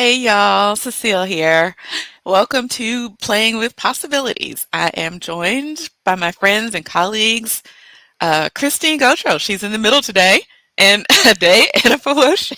Hey y'all, Cecile here. Welcome to Playing with Possibilities. I am joined by my friends and colleagues, Christine Gautreaux. She's in the middle today, and Ade Anifowose.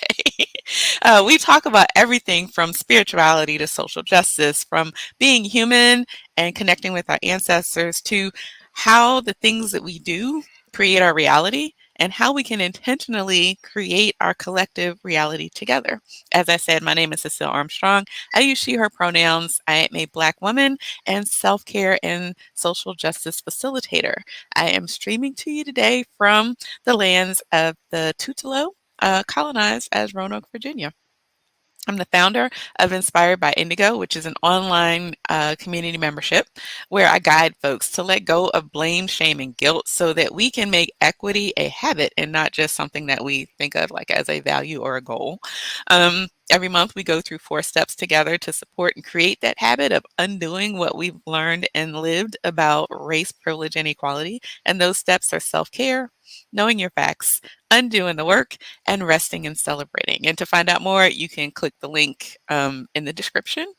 We talk about everything from spirituality to social justice, from being human and connecting with our ancestors to how the things that we do create our reality and how we can intentionally create our collective reality together. As I said, my name is Cecile Armstrong. I use she, her pronouns. I am a Black woman and self care and social justice facilitator. I am streaming to you today from the lands of the Tutelo, colonized as Roanoke, Virginia. I'm the founder of Inspired by Indigo, which is an online community membership where I guide folks to let go of blame, shame, and guilt so that we can make equity a habit and not just something that we think of like as a value or a goal. Every month, we go through 4 steps together to support and create that habit of undoing what we've learned and lived about race, privilege, and equality. And those steps are self care, knowing your facts, undoing the work, and resting and celebrating. And to find out more, you can click the link in the description.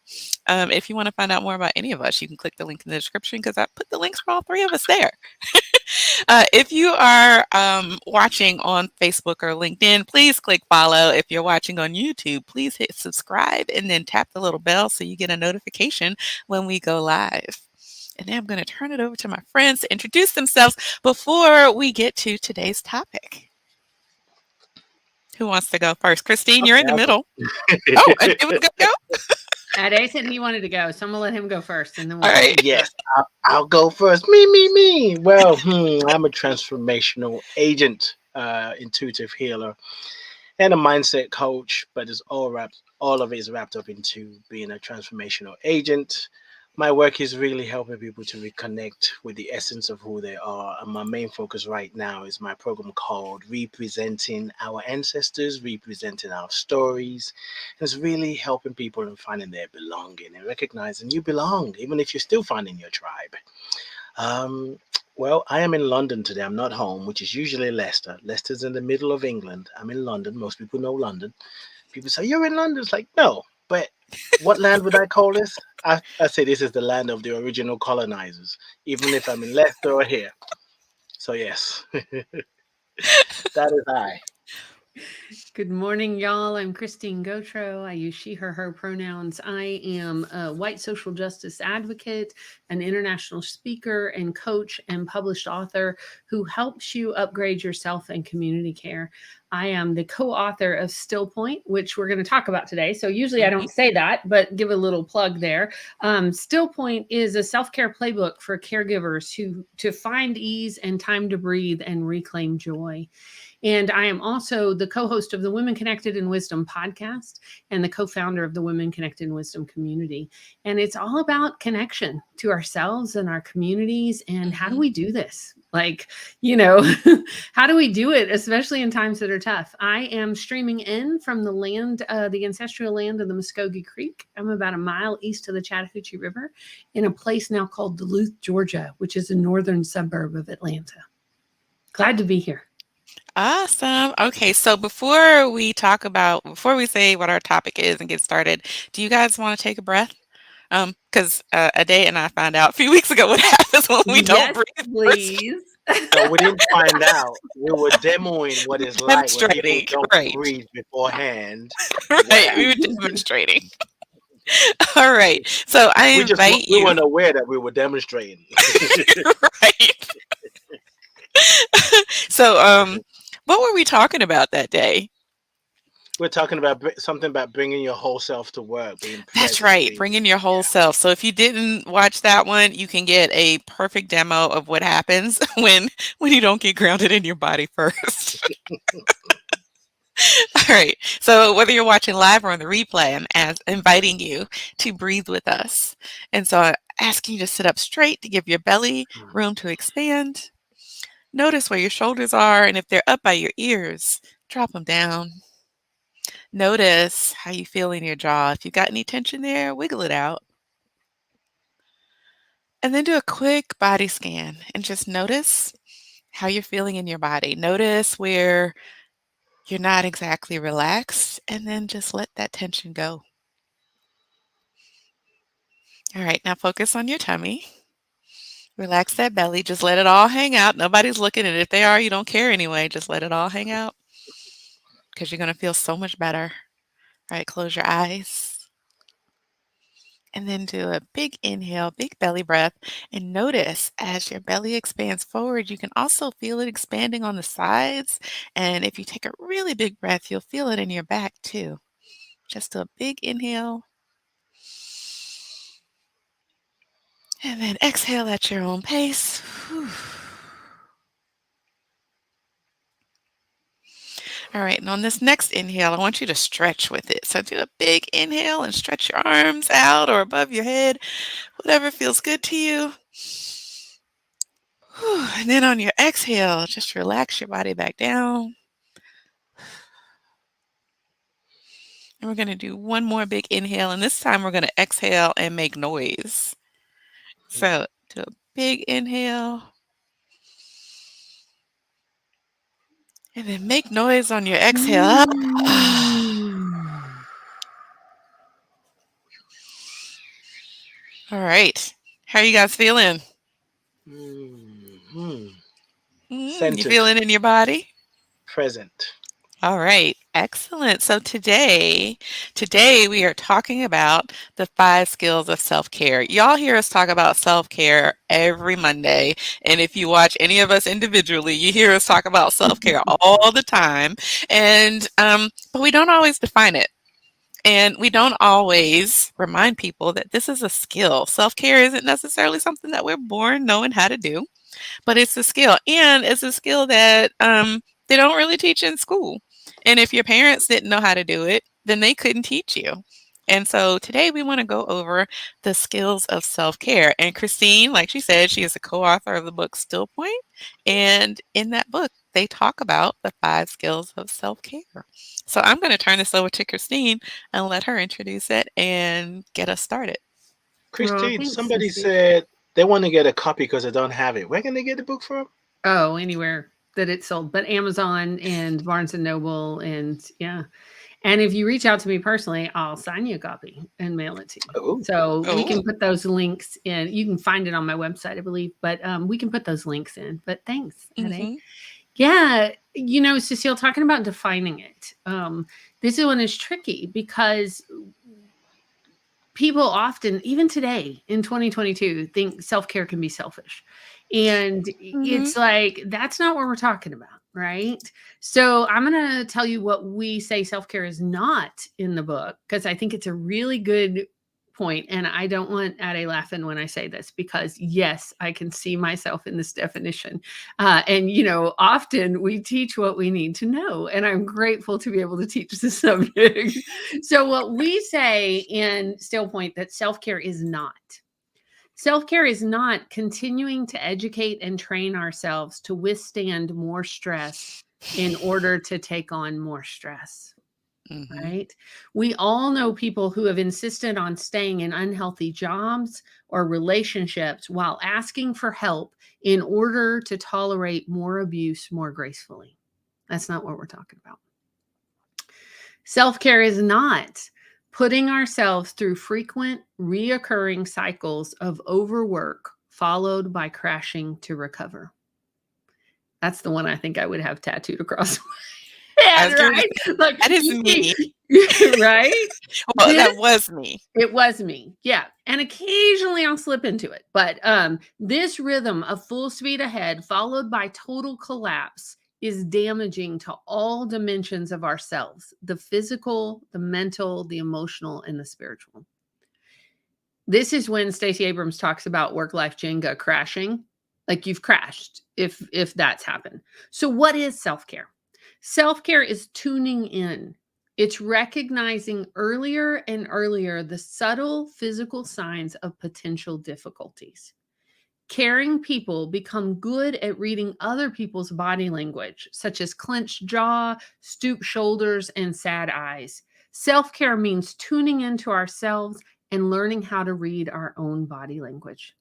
If you want to find out more about any of us, you can click the link in the description because I put the links for all 3 of us there. If you are watching on Facebook or LinkedIn, please click follow. If you're watching on YouTube, please hit subscribe and then tap the little bell so you get a notification when we go live. And now I'm going to turn it over to my friends to introduce themselves before we get to today's topic. Who wants to go first? Christine, you're in the middle. Oh, and it was going to go? Ade said he wanted to go, so I'm gonna let him go first, and then All we'll. right. Yes, I'll go first. Me. Well, I'm a transformational agent, intuitive healer, and a mindset coach. But all of it is wrapped up into being a transformational agent. My work is really helping people to reconnect with the essence of who they are. And my main focus right now is my program called Representing Our Ancestors, Representing Our Stories. It's really helping people in finding their belonging and recognizing you belong, even if you're still finding your tribe. Um, well, I am in London today. I'm not home, which is usually Leicester. Leicester's in the middle of England. I'm in London. Most people know London. People say, "You're in London." It's like, no, but what land would I call this? I say this is the land of the original colonizers, even if I'm in Leicester or here. So, yes, that is I. Good morning, y'all. I'm Christine Gautreaux. I use she, her pronouns. I am a white social justice advocate, an international speaker and coach, and published author who helps you upgrade yourself and community care. I am the co author of Still Point, which we're going to talk about today. So, usually I Mhm. don't say that, but give a little plug there. Still Point is a self care playbook for caregivers who to find ease and time to breathe and reclaim joy. And I am also the co host of the Women Connected in Wisdom podcast and the co founder of the Women Connected in Wisdom community. And it's all about connection to ourselves and our communities. And how do Mhm. we do this? Like, you know, how do we do it, especially in times that are tough? I am streaming in from the land, the ancestral land of the Muskogee Creek. I'm about a mile east of the Chattahoochee River in a place now called Duluth, Georgia, which is a northern suburb of Atlanta. Glad to be here. Awesome. Okay, so before we say what our topic is and get started, do you guys want to take a breath? Because Ade and I found out a few weeks ago what happens when we don't Yes, breathe first. please. No, we didn't find out. We were demoing what it's like when people Demonstrating, don't right? breathe beforehand. What Right, we were happened? demonstrating. All right, so I invite We you, weren't aware that we were demonstrating. right? So, what were we talking about that day? We're talking about something about bringing your whole self to work, being That's present, right, being bringing your whole self. So if you didn't watch that one, you can get a perfect demo of what happens when you don't get grounded in your body first. All right. So whether you're watching live or on the replay, inviting you to breathe with us. And so I'm asking you to sit up straight to give your belly yeah. room to expand. Notice where your shoulders are, and if they're up by your ears, drop them down. Notice how you feel in your jaw. If you got any tension there, wiggle it out. And then do a quick body scan and just notice how you're feeling in your body. Notice where you're not exactly relaxed, and then just let that tension go. All right, now focus on your tummy. Relax that belly. Just let it all hang out. Nobody's looking, and if they are, you don't care anyway. Just let it all hang out because you're going to feel so much better. All right, close your eyes and then do a big inhale, big belly breath, and notice as your belly expands forward, you can also feel it expanding on the sides. And if you take a really big breath, you'll feel it in your back too. Just a big inhale and then exhale at your own pace. Whew. All right, and on this next inhale, I want you to stretch with it. So do a big inhale and stretch your arms out or above your head, whatever feels good to you. Whew. And then on your exhale, just relax your body back down. And we're going to do one more big inhale, and this time we're going to exhale and make noise. So do a big inhale. And then make noise on your exhale. All right. How are you guys feeling? Mhm. You Centered, feeling in your body? present. All right. Excellent. So today we are talking about the 5 skills of self-care. Y'all hear us talk about self-care every Monday. And if you watch any of us individually, you hear us talk about self-care all the time. And but we don't always define it. And we don't always remind people that this is a skill. Self-care isn't necessarily something that we're born knowing how to do, but it's a skill, and it's a skill that they don't really teach in school. And if your parents didn't know how to do it, then they couldn't teach you. And so today we want to go over the skills of self-care. And Christine, like she said, she is a co-author of the book Still Point. And in that book, they talk about the 5 skills of self-care. So I'm going to turn this over to Christine and let her introduce it and get us started. Oh, Christine, thanks, somebody Cynthia. said they want to get a copy because they don't have it. Where can they get the book from? Oh, anywhere that it's sold, but Amazon and Barnes and Noble, and yeah. And if you reach out to me personally, I'll sign you a copy and mail it to you. Oh, So we Oh, can put those links in. You can find it on my website, I believe, but we can put those links in. But thanks, Ade. mm-hmm. Yeah, Cecile, talking about defining it. This one is tricky because people often, even today in 2022, think self care can be selfish. And Mm-hmm. it's like, that's not what we're talking about. Right. So I'm going to tell you what we say self care is not in the book, because I think it's a really good point. And I don't want Ade laughing when I say this, because yes, I can see myself in this definition. Often we teach what we need to know. And I'm grateful to be able to teach the subject. So what we say in Still Point that self-care is not. Self-care is not continuing to educate and train ourselves to withstand more stress in order to take on more stress. Mm-hmm. Right? We all know people who have insisted on staying in unhealthy jobs or relationships while asking for help in order to tolerate more abuse more gracefully. That's not what we're talking about. Self care is not putting ourselves through frequent, reoccurring cycles of overwork followed by crashing to recover. That's the one I think I would have tattooed across my I head, was going to right? say, Like, that is you see, me. right? Well, This, that was me. it was me. Yeah. And occasionally I'll slip into it. But this rhythm of full speed ahead, followed by total collapse, is damaging to all dimensions of ourselves: the physical, the mental, the emotional, and the spiritual. This is when Stacey Abrams talks about work-life Jenga crashing. Like, you've crashed if that's happened. So what is self-care? Self-care is tuning in. It's recognizing earlier and earlier the subtle physical signs of potential difficulties. Caring people become good at reading other people's body language, such as clenched jaw, stooped shoulders, and sad eyes. Self care means tuning into ourselves and learning how to read our own body language.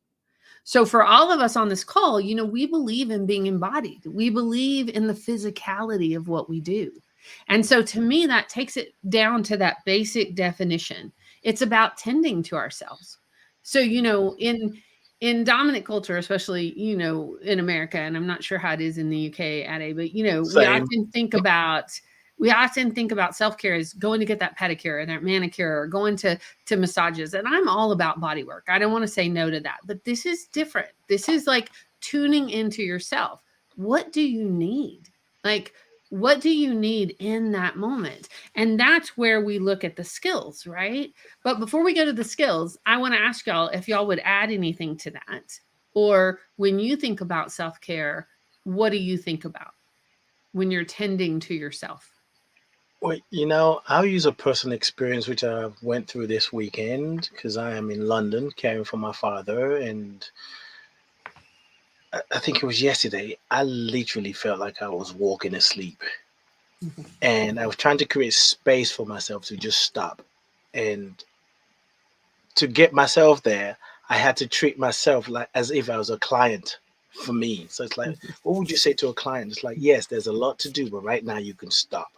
So, for all of us on this call, we believe in being embodied, we believe in the physicality of what we do. And so, to me, that takes it down to that basic definition. It's about tending to ourselves. So, in dominant culture, especially, in America, and I'm not sure how it is in the UK, Ade, but Same. we often think about self-care as going to get that pedicure and that manicure, or going to massages. And I'm all about body work. I don't want to say no to that, but this is different. This is like tuning into yourself. What do you need? Like, what do you need in that moment? And that's where we look at the skills, right? But before we go to the skills, I want to ask y'all if y'all would add anything to that. Or when you think about self care, what do you think about when you're tending to yourself? Well, I'll use a personal experience which I went through this weekend because I am in London caring for my father, and I think it was yesterday. I literally felt like I was walking asleep, Mhm. and I was trying to create space for myself to just stop. And to get myself there, I had to treat myself like as if I was a client for me. So it's like, what would you say to a client? It's like, yes, there's a lot to do, but right now you can stop.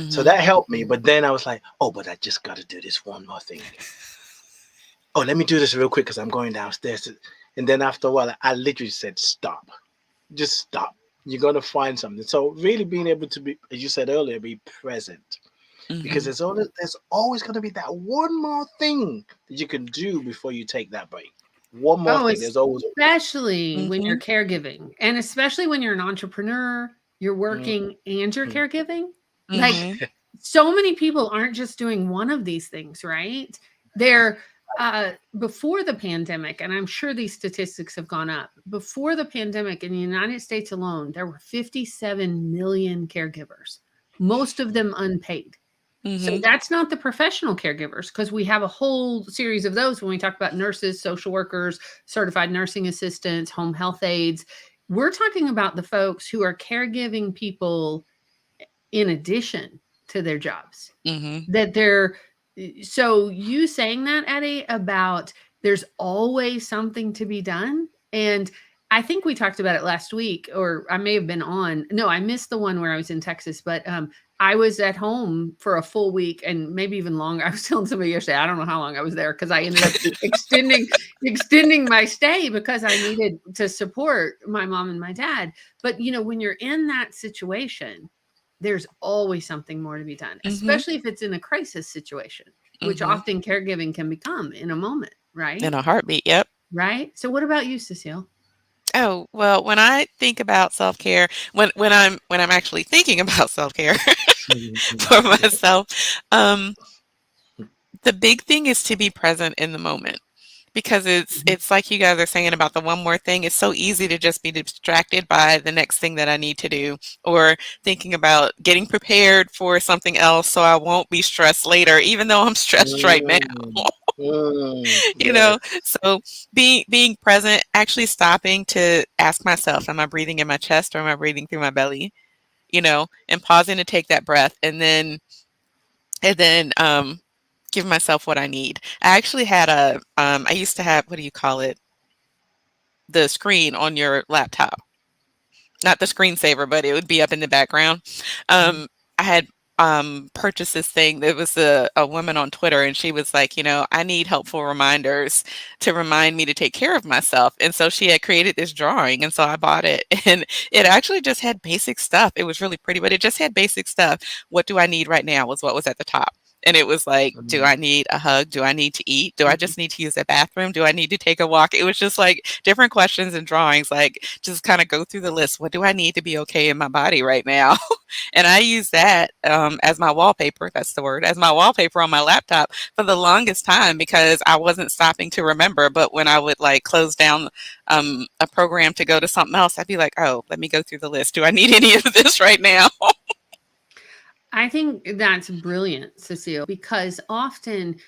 So Mhm. that helped me. But then I was like, oh, but I just got to do this one more thing. Oh, let me do this real quick because I'm going downstairs. And then after a while, I literally said, stop. Just stop. You're going to find something. So really being able to be, as you said earlier, be present. Because Mhm. there's always going to be that one more thing that you can do before you take that break. One more Oh, thing. There's always. especially when you're Mhm. caregiving, and especially when you're an entrepreneur, you're Mm, working and you're mm, caregiving. Like, Mhm. so many people aren't just doing one of these things, right? They're before the pandemic, and I'm sure these statistics have gone up. Before the pandemic in the United States alone, there were 57 million caregivers, most of them unpaid. So Mhm. that's not the professional caregivers, because we have a whole series of those when we talk about nurses, social workers, certified nursing assistants, home health aides. We're talking about the folks who are caregiving people in addition to their jobs. Mhm. That they're so you saying that, Eddie, about there's always something to be done. And I think we talked about it last week, or I may have been on. No, I missed the one where I was in Texas, but I was at home for a full week and maybe even longer. I was telling somebody yesterday, I don't know how long I was there, because I ended up extending my stay because I needed to support my mom and my dad. But when you're in that situation, there's always something more to be done, Mhm. especially if it's in a crisis situation, which Mhm. often caregiving can become in a moment, right? In a heartbeat. Yep. Right. So what about you, Cecile? Oh, well, when I think about self-care, when I'm actually thinking about self-care for myself, um, the big thing is to be present in the moment. Because Mhm. it's like you guys are saying about the one more thing, it's so easy to just be distracted by the next thing that I need to do, or thinking about getting prepared for something else so I won't be stressed later, even though I'm stressed right now. mm, You yes. know? So being present, actually stopping to ask myself, am I breathing in my chest or am I breathing through my belly? And pausing to take that breath, and then give myself what I need. I actually had I used to have, what do you call it? The screen on your laptop. Not the screensaver, but it would be up in the background. Mhm. I had purchased this thing. There was a woman on Twitter, and she was like, I need helpful reminders to remind me to take care of myself. And so she had created this drawing, and so I bought it. And it actually just had basic stuff. It was really pretty, but it just had basic stuff. What do I need right now was what was at the top. And it was like, do Mm, I need a hug? Do I need to eat? Do I just need to use the bathroom? Do I need to take a walk? It was just like different questions and drawings, like just kind of go through the list. What do I need to be okay in my body right now? And I use that as my wallpaper. That's the word, as my wallpaper on my laptop for the longest time because I wasn't stopping to remember. But when I would like close down a program to go to something else, I'd be like, oh, let me go through the list. Do I need any of this right now? I think that's brilliant, Cecile, because often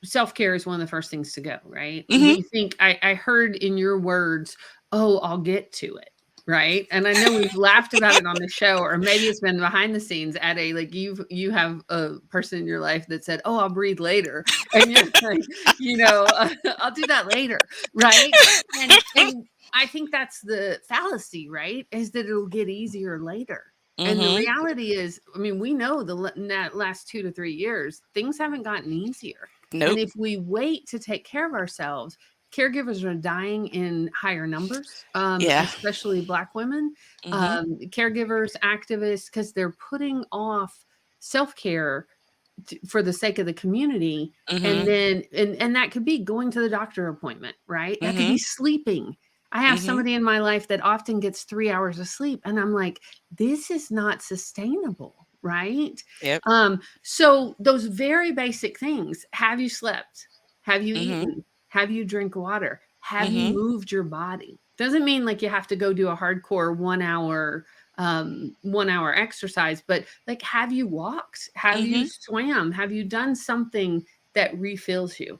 self-care is one of the first things to go, right? Hmm. We think I heard in your words, "Oh, I'll get to it." Right? And I know we've laughed about it on the show, or maybe it's been behind the scenes at a like you have a person in your life that said, "Oh, I'll breathe later." And you're like, I'll do that later, right? And I think that's the fallacy, right? Is that it'll get easier later. And the Hmm. reality is, I mean, we know in that last 2 to 3 years, things haven't gotten easier. And Nope. if we wait to take care of ourselves, caregivers are dying in higher numbers, Yeah. especially Black women, Mhm. caregivers, activists, because they're putting off self care for the sake of the community. And Mhm. then and that could be going to the doctor appointment, right? That could be Mhm. sleeping. I have Mhm. somebody in my life that often gets 3 hours of sleep, and I'm like, this is not sustainable, right? Yep. So those very basic things: have you slept? Have you Mhm. eaten? Have you drink water? Have you Mhm. moved your body? Doesn't mean like you have to go do a hardcore 1 hour exercise, but like, have you walked? Have you Mhm. swam? Have you done something that refills you?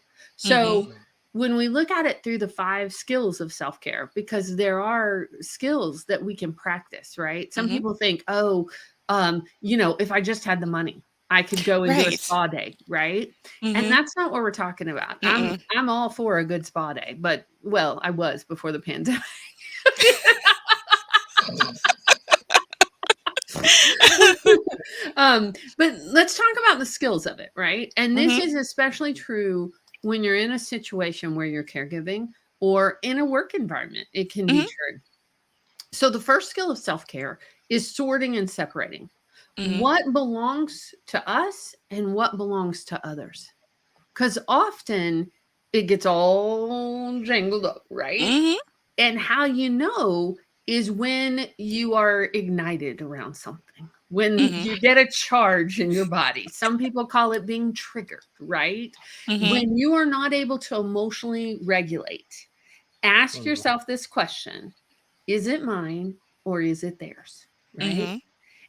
Mhm. So when we look at it through the 5 skills of self-care, because there are skills that we can practice, right? Some Mhm. people think, oh, if I just had the money, I could go and do a Right. spa day, right? And Mhm. that's not what we're talking about. I'm Mm-mm. I'm all for a good spa day, but well, I was before the pandemic. But let's talk about the skills of it, right? And this Mhm. is especially true when you're in a situation where you're caregiving or in a work environment. It can be Mhm. true. So the first skill of self-care is sorting and separating Mhm. what belongs to us and what belongs to others. Because often it gets all jangled up, right? Mhm. And how you know is when you are ignited around something, when Mhm. you get a charge in your body. Some people call it being triggered, right? Mhm. When you are not able to emotionally regulate, ask Mm, yourself this question: is it mine or is it theirs? Right? Mhm.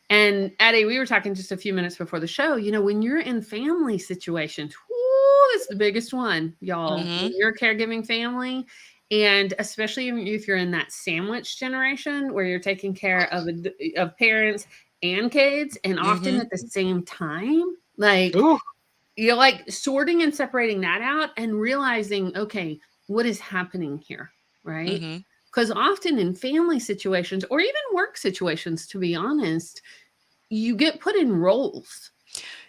And Addie, we were talking just a few minutes before the show. When you're in family situations, whoo, it's the biggest one, y'all. When Mhm. you're a caregiving family, and especially if you're in that sandwich generation where you're taking care of parents and kids, and often Mhm. at the same time, like ooh, you're like sorting and separating that out and realizing, okay, what is happening here, right? Mhm. Because often in family situations or even work situations, to be honest, you get put in roles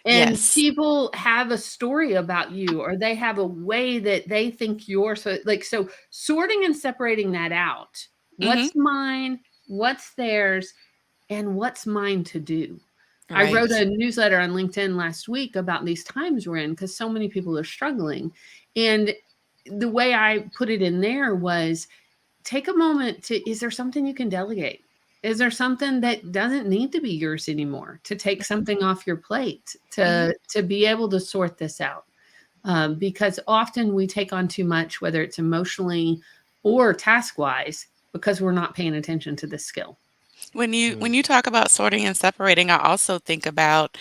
and Yes. people have a story about you or they have a way that they think you're so sorting and separating that out. Mhm. What's mine? What's theirs? And what's mine to do? I wrote Right. a newsletter on LinkedIn last week about these times we're in because so many people are struggling. And the way I put it in there was take a moment to, is there something you can delegate? Is there something that doesn't need to be yours anymore? To take something off your plate, Mhm. to be able to sort this out. Because often we take on too much, whether it's emotionally or task wise, because we're not paying attention to this skill. When mm, you talk about sorting and separating, I also think about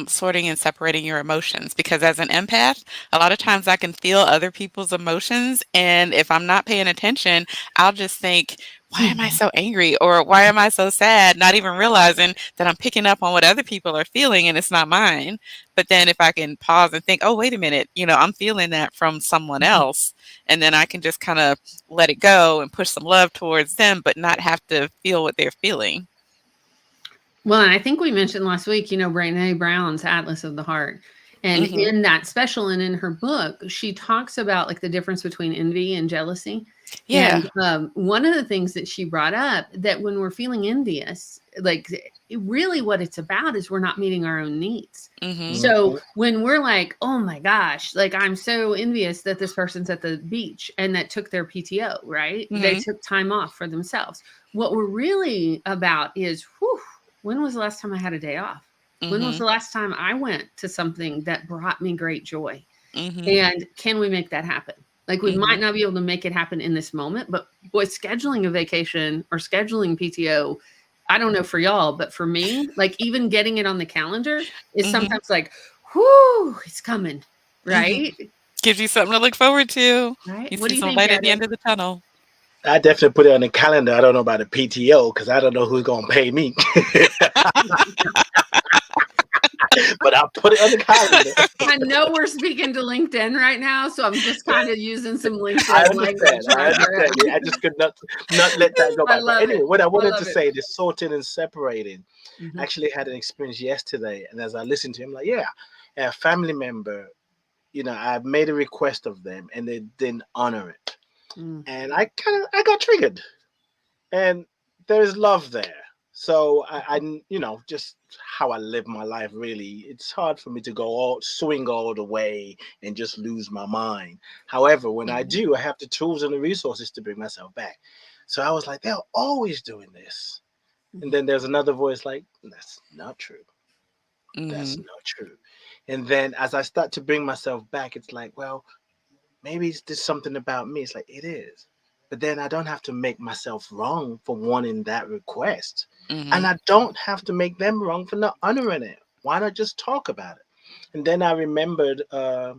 sorting and separating your emotions because as an empath, a lot of times I can feel other people's emotions, and if I'm not paying attention, I'll just think, "Why am I Mhm. so angry?" or "Why am I so sad?" Not even realizing that I'm picking up on what other people are feeling and it's not mine. But then if I can pause and think, "Oh, wait a minute, I'm feeling that from someone else," and then I can just kind of let it go and push some love towards them, but not have to feel what they're feeling. Well, and I think we mentioned last week, Brene Brown's Atlas of the Heart. And Mhm. in that special and in her book, she talks about like the difference between envy and jealousy. And Yeah. one of the things that she brought up that when we're feeling envious, like really what it's about is we're not meeting our own needs. Mhm. So mhm, when we're like, oh my gosh, like I'm so envious that this person's at the beach and that took their PTO, right? They Mhm. took time off for themselves. What we're really about is, whew, when was the last time I had a day off? When was Mhm. the last time I went to something that brought me great joy? Mhm. And can we make that happen? Like we might Mhm. not be able to make it happen in this moment, but boy, scheduling a vacation or scheduling PTO, I don't know for y'all, but for me, like even getting it on the calendar is Mhm. sometimes like, whoo, it's coming, Mhm. right? Gives you something to look forward to. Right. You What see do you some think, light at the Eddie? end of the tunnel. I definitely put it on the calendar. I don't know about the PTO because I don't know who's gonna pay me, but I'll put it on the calendar. I know we're speaking to LinkedIn right now, so I'm just kind of using some I LinkedIn language, understand. I my understand. friend. Yeah, I just could not let that go I by. But love anyway, it. what I I wanted to love it. say, this sorting and separating. I Mhm. actually had an experience yesterday, and as I listened to him, like, yeah, a family member. I made a request of them and they didn't honor it. Mm. And I got triggered. And there's love there. So just how I live my life, really, it's hard for me to swing all the way and just lose my mind. However, when I Mhm. do, I have the tools and the resources to bring myself back. So I was like, they're always doing this. And Mhm. then there's another voice like, that's not true. That's Mhm. not true. And then as I start to bring myself back, it's like, well, maybe it's just something about me. It's like, it is. But then I don't have to make myself wrong for wanting that request. And Mhm. I don't have to make them wrong for not honoring it. Why not just talk about it? And then I remembered a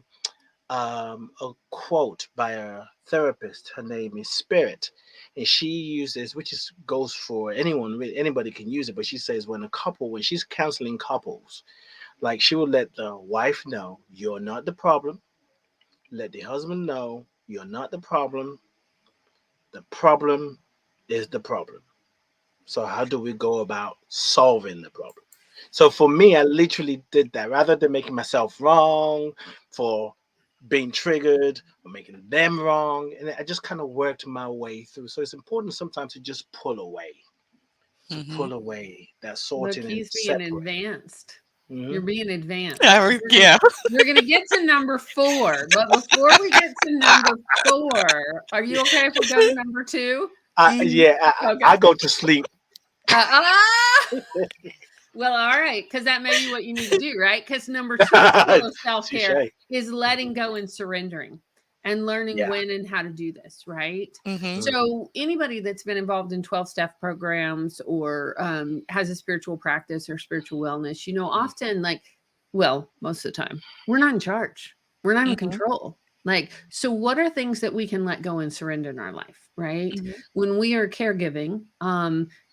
quote by a therapist. Her name is Spirit. And she uses, which is goes for anyone, really, anybody can use it. But she says when she's counseling couples, like she will let the wife know, you're not the problem. Let the husband know, you're not the problem. The problem is the problem. So how do we go about solving the problem? So for me, I literally did that rather than making myself wrong for being triggered or making them wrong. And I just kind of worked my way through. So it's important sometimes to just Mhm. pull away that Look, sorting and he's being separate. advanced. Hmm. You're being advanced. Yeah, yeah. We're gonna get to number 4, but before we get to number 4, are you okay if we go to number 2? Mhm. Yeah, Okay. I go to sleep. Ah! Well, all right, because that may be what you need to do, right? Because number 2 skill of self-care Touche. is letting go and surrendering and learning Yeah. when and how to do this, right? Mhm. Mhm. So anybody that's been involved in 12-step programs or has a spiritual practice or spiritual wellness, often well, most of the time, we're not in charge. We're not in Mhm. control. So what are things that we can let go and surrender in our life, right? Mhm. When we are caregiving,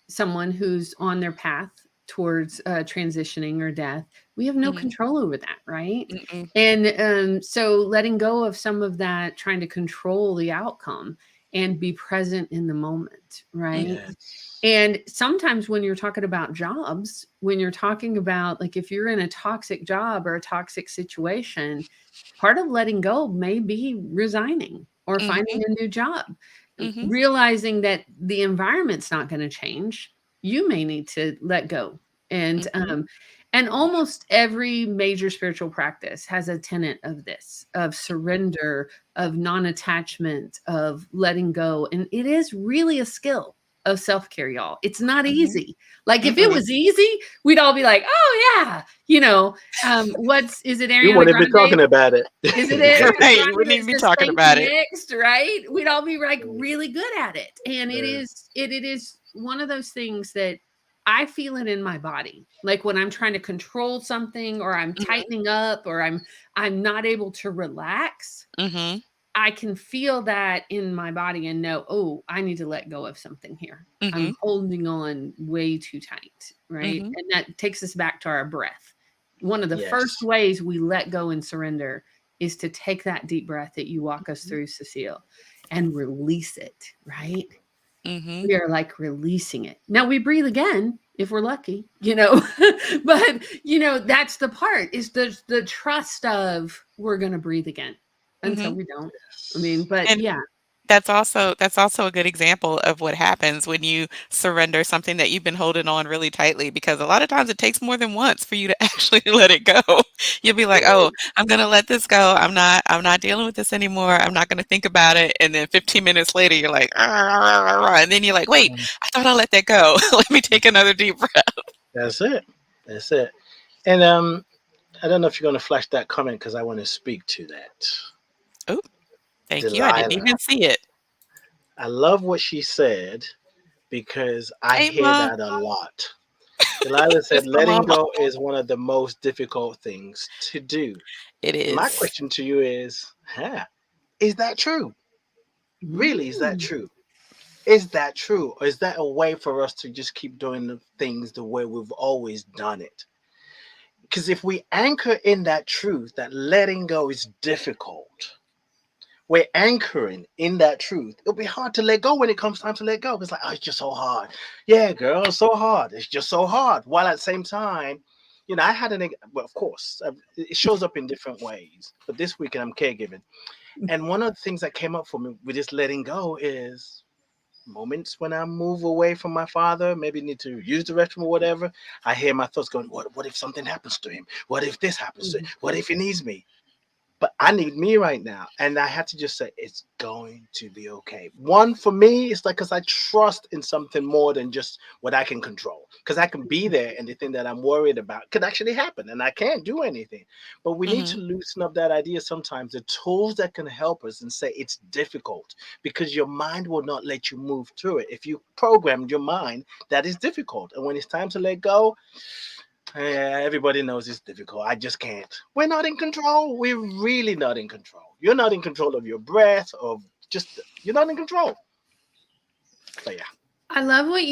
someone who's on their path towards transitioning or death, we have no Mhm. control over that, right? Mhm. And so letting go of some of that, trying to control the outcome and be present in the moment, right? Yes. And sometimes when you're talking about jobs, when you're talking about like if you're in a toxic job or a toxic situation, part of letting go may be resigning or finding Mhm. a new job, Mhm. realizing that the environment's not going to change. You may need to let go. And Mhm. and almost every major spiritual practice has a tenet of this, of surrender, of non-attachment, of letting go. And it is really a skill of self-care, y'all. It's not Mhm. easy. Like if it Mhm. was easy, we'd all be like, oh yeah, what's is it We Ariana wouldn't be Grande? talking about it. Is it Ariana Right, you Grande wouldn't that even be says talking thank you about it. next, right? We'd all be like really good at it. And Uh, it is one of those things that I feel it in my body. Like when I'm trying to control something or I'm Mhm. tightening up or I'm not able to relax, Mhm. I can feel that in my body and know, oh, I need to let go of something here. I'm Mhm. holding on way too tight, right? Mhm. And that takes us back to our breath. One of the first yes. ways we let go and surrender is to take that deep breath that you walk us through, Cecile, and release it, right? Mhm. We are like releasing it. Now we breathe again if we're lucky, but that's the part is the trust of we're going to breathe again until Mhm. we don't. I mean, but And yeah. that's also a good example of what happens when you surrender something that you've been holding on really tightly, because a lot of times it takes more than once for you to actually let it go. You'll be like, "Oh, Right. I'm gonna let this go. I'm not dealing with this anymore. I'm not gonna think about it." And then 15 minutes later, you're like, and then you're like, "Wait, Mm, I thought I let that go. Let me take another deep breath." that's it. That's it. And I don't know if you're going to flash that comment because I want to speak to that. Oh, thank you. I didn't Delilah. even see it. I love what she said because I Hey, hear mom. that a lot. Delilah said, It's my letting mama. go is one of the most difficult things to do. It My is. question to you is that true? Really, is that Mm. true? Is that true? Or is that a way for us to just keep doing the things the way we've always done it? Because if we anchor in that truth that letting go is difficult, we're anchoring in that truth. It'll be hard to let go when it comes time to let go. It's like, oh, it's just so hard. Yeah, girl, it's so hard. It's just so hard. While at the same time, I had well, of course, it shows up in different ways. But this weekend I'm caregiving, and one of the things that came up for me with just letting go is moments when I move away from my father, maybe need to use the restroom or whatever. I hear my thoughts going, what if something happens to him? What if this happens to him? Mhm. What if he needs me? But I need me right now. And I had to just say, it's going to be okay. One, for me, it's like because I trust in something more than just what I can control. Because I can be there and the thing that I'm worried about could actually happen and I can't do anything. But we need to Mhm. loosen up that idea sometimes, the tools that can help us and say it's difficult because your mind will not let you move through it. If you programmed your mind, that is difficult. And when it's time to let go, yeah, everybody knows it's difficult. I just can't. We're not in control. We're really not in control. You're not in control of your breath, of just, you're not in control. But yeah. I love what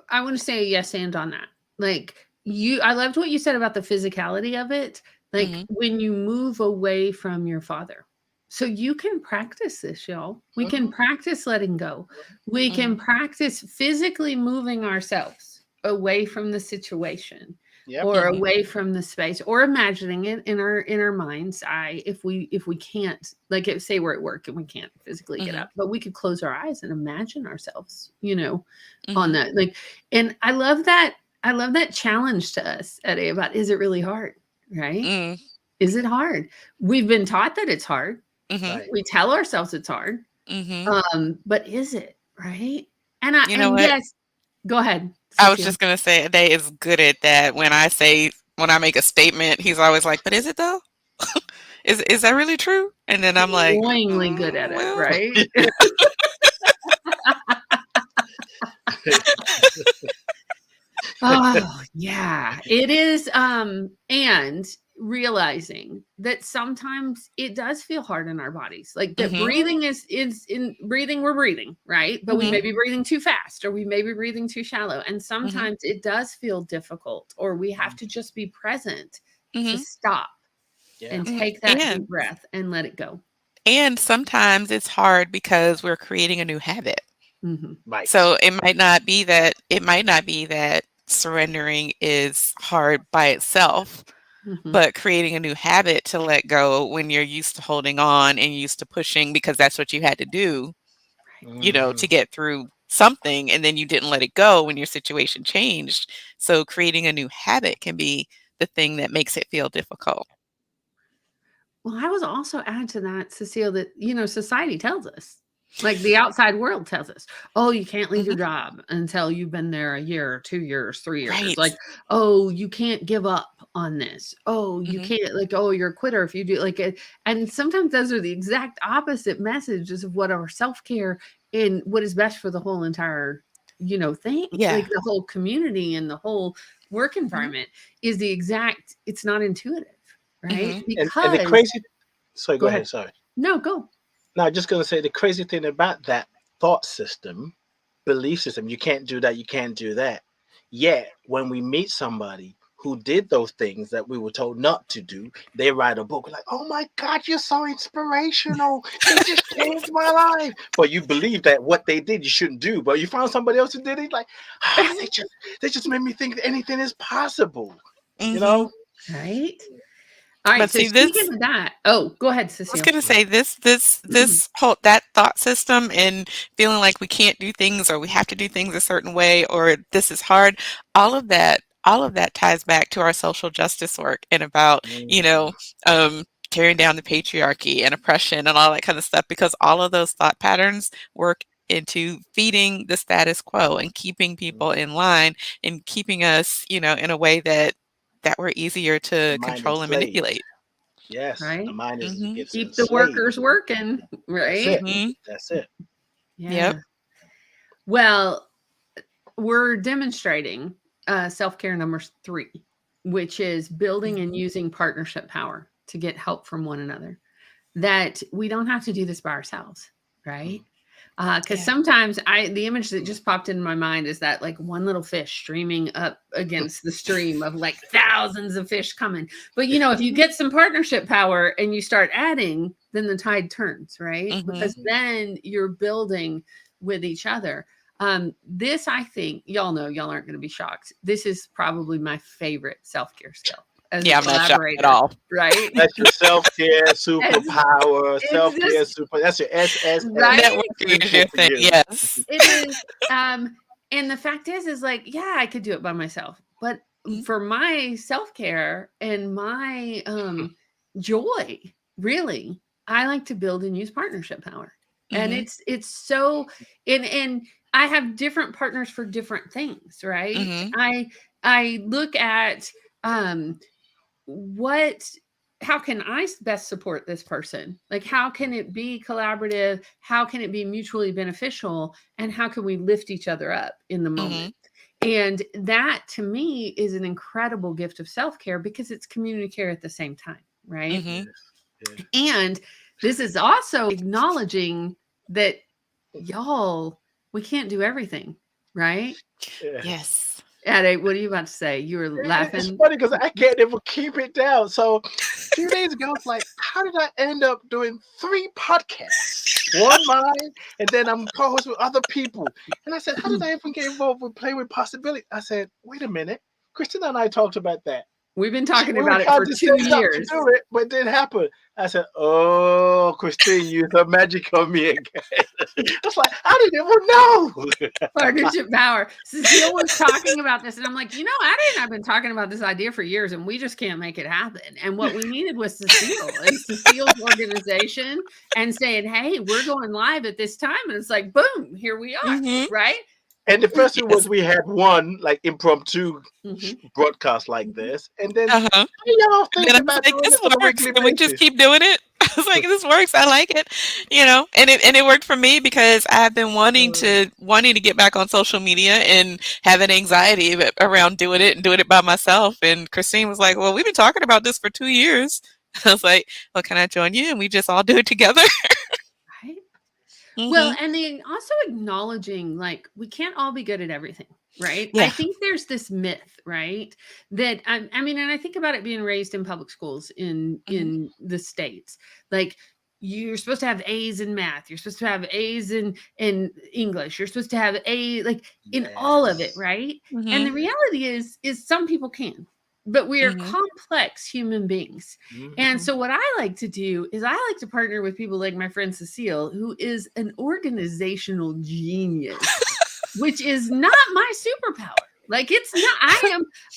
I want to say yes and on that. Like I loved what you said about the physicality of it. Like Mhm. when you move away from your father. So you can practice this, y'all. We can Mhm. practice letting go. We can Mhm. practice physically moving ourselves away from the situation Yep. or Mhm. away from the space or imagining it in our mind's eye if we can't, like, say we're at work and we can't physically get Mhm. up, but we could close our eyes and imagine ourselves, on Mhm. that, like. And I love that challenge to us, Eddie, about, is it really hard, right? Mm. Is it hard? We've been taught that it's hard. Mhm. Right. We tell ourselves it's hard. Mhm. But is it, right? You know And what? yes, go ahead, I was Cecile. just gonna say Ade is good at that. When I make a statement, he's always like, "But is it though? Is that really true?" And then I'm like, Annoyingly good at it, Well." right? Oh, yeah. It is, and realizing that sometimes it does feel hard in our bodies. Like that Mhm. breathing is in breathing, we're breathing, right? But we Mhm. may be breathing too fast or we may be breathing too shallow. And Mhm. sometimes it does feel difficult, or we have to just be present to Mhm. stop Yeah. and Mhm. take that deep And breath and let it go. sometimes it's hard because we're creating a new habit. Mhm. Right. So it might not be that surrendering is hard by itself, Mhm. but creating a new habit to let go when you're used to holding on and used to pushing because that's what you had to do, Right. to Mhm. get through something, and then you didn't let it go when your situation changed. So creating a new habit can be the thing that makes it feel difficult. Well, I was also add to that, Cecile, that, society tells us, like the outside world tells us, oh, you can't leave your Mhm. job until you've been there a year, 2 years, 3 years. Right. Like, oh, you can't give up on this. Oh, you Mhm. can't, like, oh, you're a quitter if you do, like it. And sometimes those are the exact opposite messages of what our self care and what is best for the whole entire, thing, like Yeah. the whole community and the whole work Mhm. environment is it's not intuitive, right? Mhm. And the Because crazy, sorry, go go ahead. ahead. Sorry. No, go. Now, just going to say the crazy thing about that thought system, belief system, you can't do that, you can't do that. Yet, when we meet somebody who did those things that we were told not to do, they write a book like, "Oh my God, you're so inspirational! They just changed my life." But you believe that what they did you shouldn't do, but you found somebody else who did it, like, they just made me think that anything is possible. You Mhm. know? Right? All right, But so see speaking this of that, oh, go ahead, I was Cecile. gonna say this whole that thought system and feeling like we can't do things or we have to do things a certain way or this is hard, all of that ties back to our social justice work and about, Mhm. tearing down the patriarchy and oppression and all that kind of stuff because all of those thought patterns work into feeding the status quo and keeping people in line and keeping us, in a way that we're easier The to mind control and enslaved. manipulate. Yes, the Right? mind is Mhm. gets Keep the enslaved. workers working, That's right? it. Mhm. That's it. Yep. Yeah. Well, we're demonstrating self-care number 3, which is building and Mhm. using partnership power to get help from one another. That we don't have to do this by ourselves, right? Mhm. Because Yeah. sometimes the image that just popped in my mind is that, like, one little fish streaming up against the stream of like thousands of fish coming. But if you Mhm. get some partnership power and you start adding, then the tide turns, right? Mhm. Because Mhm. then you're building with each other. This, I think, y'all know, y'all aren't going to be shocked. This is probably my favorite self-care skill as a Yeah, I'm not shocked at collaborator, all. right? That's your self-care It's, superpower. it's Self-care just, super. That's your SSS. right? Networking is Simple your for thing. you. Yes. It is. And the fact is like, yeah, I could do it by myself. But Mhm. for my self-care and my joy, really, I like to build and use partnership power. And Mhm. it's so and I have different partners for different things, right? Mhm. I look at what how can I best support this person? Like, how can it be collaborative? How can it be mutually beneficial? And how can we lift each other up in the moment? Mhm. And that to me is an incredible gift of self care because it's community care at the same time, right? Mhm. Yes. Yes. And this is also acknowledging that y'all, we can't do everything, right? Yeah. Yes. Ade, what are you about to say? You were It's laughing. funny because I can't ever keep it down. So a few days ago, I was like, how did I end up doing 3 podcasts? One mine, and then I'm co-host with other people. And I said, how did I even get involved with Play with Possibility? I said, wait a minute. Christina and I talked about that. We've been talking We were about it trying for to 2 set up to years. do it, but it didn't happen. I said, "Oh, Christine, use her magic on me again." I was like, "I didn't even know." Partnership power. Cecile was talking about this, and I'm like, Addie and I've been talking about this idea for years, and we just can't make it happen. And what we needed was Cecile and Cecile's organization and saying, hey, we're going live at this time. And it's like, boom, here we are, Mhm. right? And the first thing was Yes. we had one like impromptu Mm-hmm. broadcast like Mm-hmm. this, and then Uh-huh. how do y'all And think then I was about like, doing "This it on a works. weekly Can we just basis? keep doing it?" I was like, "This works. I like it." And it worked for me because I've been wanting to get back on social media and having anxiety around doing it and doing it by myself. And Christine was like, "Well, we've been talking about this for 2 years." I was like, "Well, can I join you and we just all do it together?" Right. Well, Mhm. and then also acknowledging like we can't all be good at everything, right? I Yeah. think there's this myth, right? That I mean, and I think about it being raised in public schools Mhm. in the States. Like you're supposed to have A's in math, you're supposed to have A's in English, you're supposed to have A like in all of it, Yes. right? And the Mhm. Yes. reality is some people can, but we are Mhm. complex human beings. And Mhm. so, what I like to do is I like to partner with people like my friend Cecile, who is an organizational genius, which is not my superpower. Like, it's not,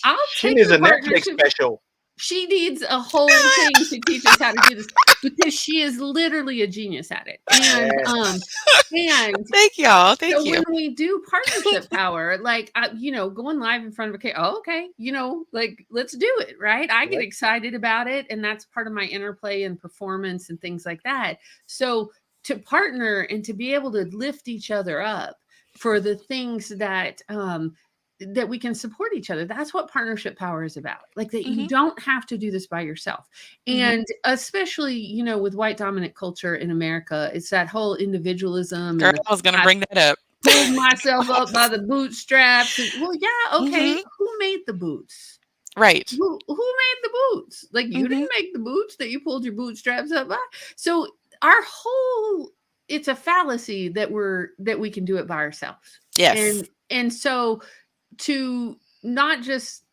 I'll She take needs the a Netflix partnership. special. She needs a whole thing to teach us how to do this because she is literally a genius at it. Yes. And Thank y'all. Thank so you. when we do partnership power, like going live in front of a camera, oh, okay, like let's do it, right? I get Yep. excited about it, and that's part of my interplay and performance and things like that. So to partner and to be able to lift each other up for the things that we can support each other. That's what partnership power is about. Like that you Mhm. don't have to do this by yourself. Mhm. And especially, with white dominant culture in America, it's that whole individualism Girl, and I was gonna I bring that up. pulled myself up by the bootstraps. And, well, yeah, okay. Mhm. Who made the boots? Right. Who made the boots? Like you Mhm. didn't make the boots that you pulled your bootstraps up by. So our whole it's a fallacy that we can do it by ourselves. Yes. And so to not just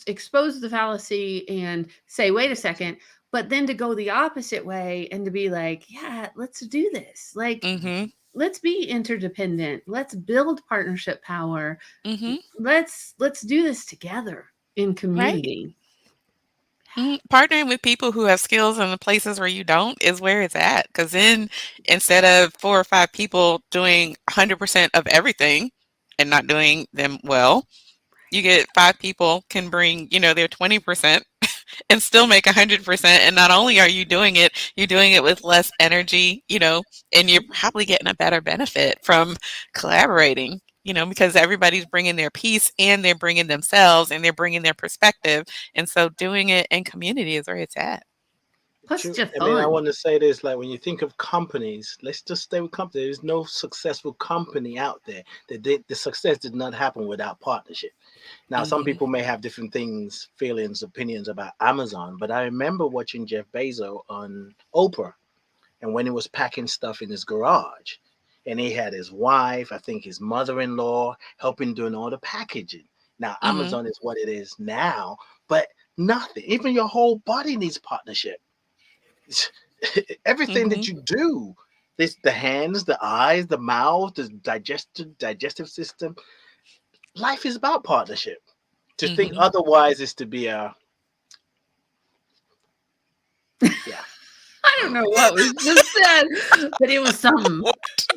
expose the fallacy and say, wait a second, but then to go the opposite way and to be like, yeah, let's do this. Like Mhm. let's be interdependent, let's build partnership power, Mhm. let's do this together in Right. community. Mhm. Partnering with people who have skills in the places where you don't is where it's at. Because then instead of 4 or 5 people doing 100% of everything and not doing them well, you get 5 people can bring, their 20% and still make 100%. And not only are you doing it, you're doing it with less energy, and you're probably getting a better benefit from collaborating, because everybody's bringing their piece and they're bringing themselves and they're bringing their perspective. And so doing it in community is where it's at. Plus it's True. just I mean, I fun. want to say this, like when you think of companies, let's just stay with companies. There's no successful company out there. The success did not happen without partnership. Now, some Hmm. people may have different things, feelings, opinions about Amazon, but I remember watching Jeff Bezos on Oprah, and when he was packing stuff in his garage, and he had his wife, I think his mother-in-law, helping doing all the packaging. Now Mhm. Amazon is what it is now, but nothing. Even your whole body needs partnership. Everything that Mhm. you do, this the hands, the eyes, the mouth, the digestive system. Life is about partnership. To think Mhm. otherwise is to be a yeah. I don't know what was just said, but it was something.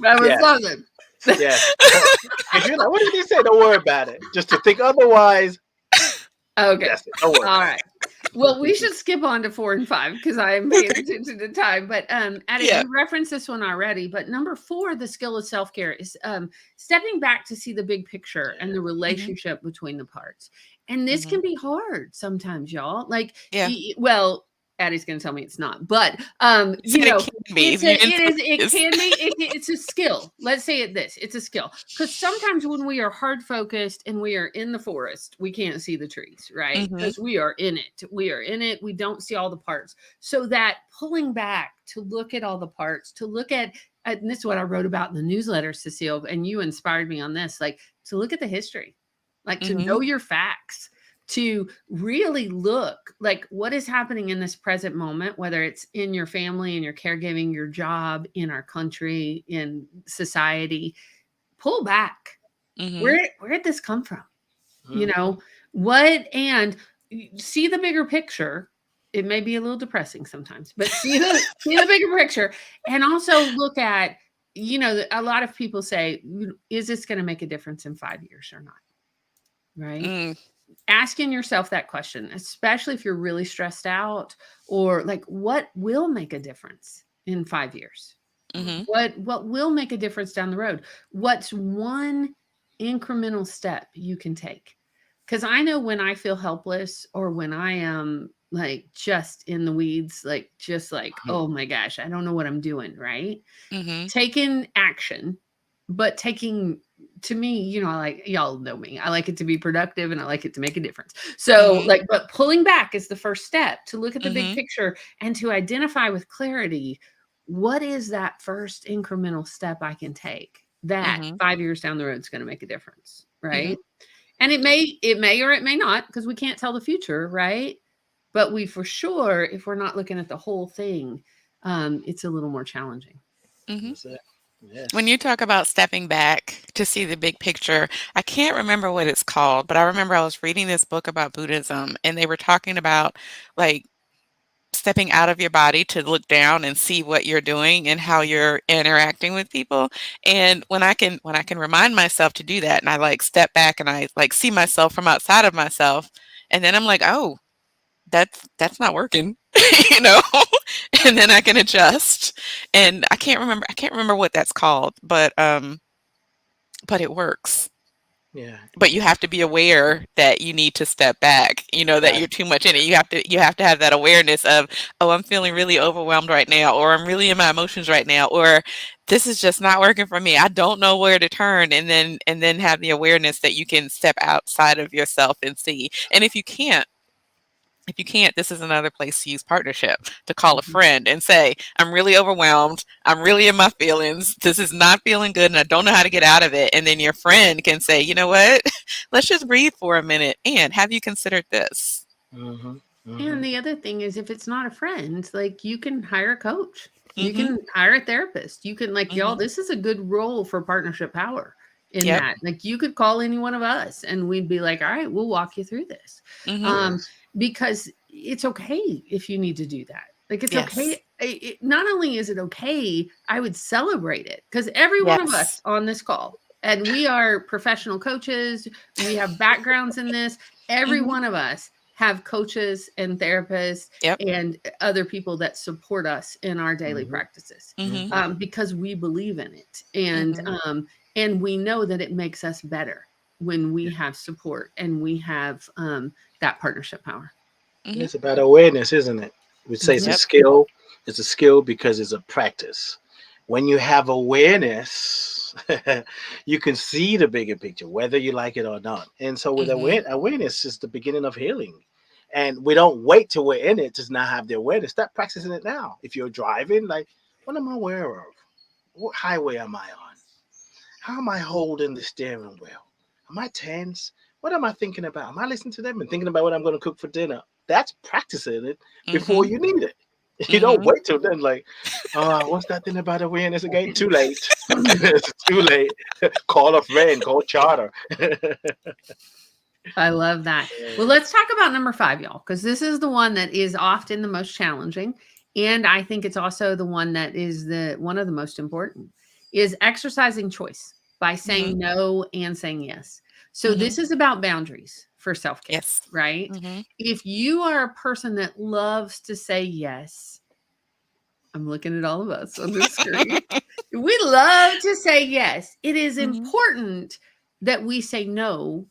That was Yes, something. yes. If you're like, what did he say? Don't worry about it. Just to think otherwise, Okay. that's it. Don't worry All about right. Well, we should skip on to 4 and 5 because I am paying Okay. attention to time. But Addie, Yeah. you referenced this one already. But number 4, the skill of self-care is stepping back to see the big picture and the it. Mhm. relationship between the parts. And this can Mhm. be hard sometimes, y'all. Like, Yeah. well, Addie's going to tell me it's not, but You said it can be. it's You didn't say it it is. can be, it's a skill. Let's say it this, it's a skill. Because sometimes when we are hard focused and we are in the forest, we can't see the trees, right? Mhm. Because we are in it. We are in it. We don't see all the parts. So that pulling back to look at all the parts, to look at, and this is what I wrote about in the newsletter, Cecile, and you inspired me on this, like to look at the history, like to Mhm. know your facts, to really look like what is happening in this present moment, whether it's in your family, in your caregiving, your job, in our country, in society. Pull back. Mhm. Where did this come from? You Mhm. know, what, and see the bigger picture. It may be a little depressing sometimes, but see the bigger picture, and also look at, a lot of people say, is this going to make a difference in 5 years or not? Right? Mm. Asking yourself that question, especially if you're really stressed out, or like, what will make a difference in 5 years? Mhm. What will make a difference down the road? What's one incremental step you can take? Because I know when I feel helpless, or when I am like just in the weeds, like just like, Mhm. oh my gosh, I don't know what I'm doing, right? Mhm. Taking action, but taking, to me, like, y'all know me. I like it to be productive and I like it to make a difference. So, Mhm. like, but pulling back is the first step to look at the big Mhm. picture and to identify with clarity, what is that first incremental step I can take that Mhm. 5 years down the road is going to make a difference, Mhm. right? And it may or it may not, because we can't tell the future, right? But we, for sure, if we're not looking at the whole thing, it's a little more challenging. Mhm. That's it. When Yes. you talk about stepping back to see the big picture, I can't remember what it's called, but I remember I was reading this book about Buddhism and they were talking about like stepping out of your body to look down and see what you're doing and how you're interacting with people. And when I can remind myself to do that and I like step back and I like see myself from outside of myself and then I'm like, "Oh, that's not working." you know? And then I can adjust. And I can't remember what that's called, but it works. Yeah. But you have to be aware that you need to step back, that Right. you're too much in it. You have to have that awareness of, "Oh, I'm feeling really overwhelmed right now," or "I'm really in my emotions right now," or "This is just not working for me. I don't know where to turn." And then have the awareness that you can step outside of yourself and see. And if you can't, this is another place to use partnership to call a Mhm. friend and say, "I'm really overwhelmed. I'm really in my feelings. This is not feeling good and I don't know how to get out of it." And then your friend can say, "You know what? Let's just breathe for a minute. And have you considered this?" Mhm. And Mhm. the other thing is, if it's not a friend, like, you can hire a coach, you Mhm. can hire a therapist, you can, like, y'all, Mhm. this is a good role for partnership power in Yep. that. Like, you could call any one of us and we'd be like, all right, we'll walk you through this. Mhm. Um, Yes. because it's okay if you need to do that. Like, it's Yes. okay. Not only is it okay, I would celebrate it, because every one of Yes. us on this call, and we are professional coaches, we have backgrounds in this, every Mhm. one of us have coaches and therapists Yep. and other people that support us in our daily Mhm. practices, Mhm. Mhm. because we believe in it, and Mhm. we know that it makes us better when we Yeah. have support and we have that partnership power. Mhm. It's about awareness, isn't it? We say it's a Mhm. Yep. skill. It's a skill because it's a practice. When you have awareness, you can see the bigger picture, whether you like it or not. And so, with Mhm. awareness is the beginning of healing. And we don't wait till we're in it to not have the awareness. Start practicing it now. If you're driving, like, what am I aware of? What highway am I on? How am I holding the steering wheel? Am I tense? What am I thinking about? Am I listening to them and thinking about what I'm going to cook for dinner? That's practicing it before Mhm. you need it. You don't Mhm. wait till then, like, what's that thing about awareness again? Too late. It's too late. Call a friend, call charter. I love that. Well, let's talk about number 5, y'all, because this is the one that is often the most challenging. And I think it's also the one that is the one of the most important is exercising choice by Mhm. saying no and saying yes. So Mhm. this is about boundaries for self-care, Yes. right? Mhm. If you are a person that loves to say yes, I'm looking at all of us on this screen. We love to say yes. It is Mhm. important that we say no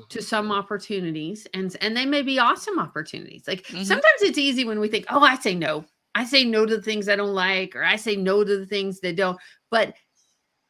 to Mhm. some opportunities, and they may be awesome opportunities. Like Mhm. sometimes it's easy when we think, "Oh, I say no. I say no to the things I don't like or I say no to the things that don't." But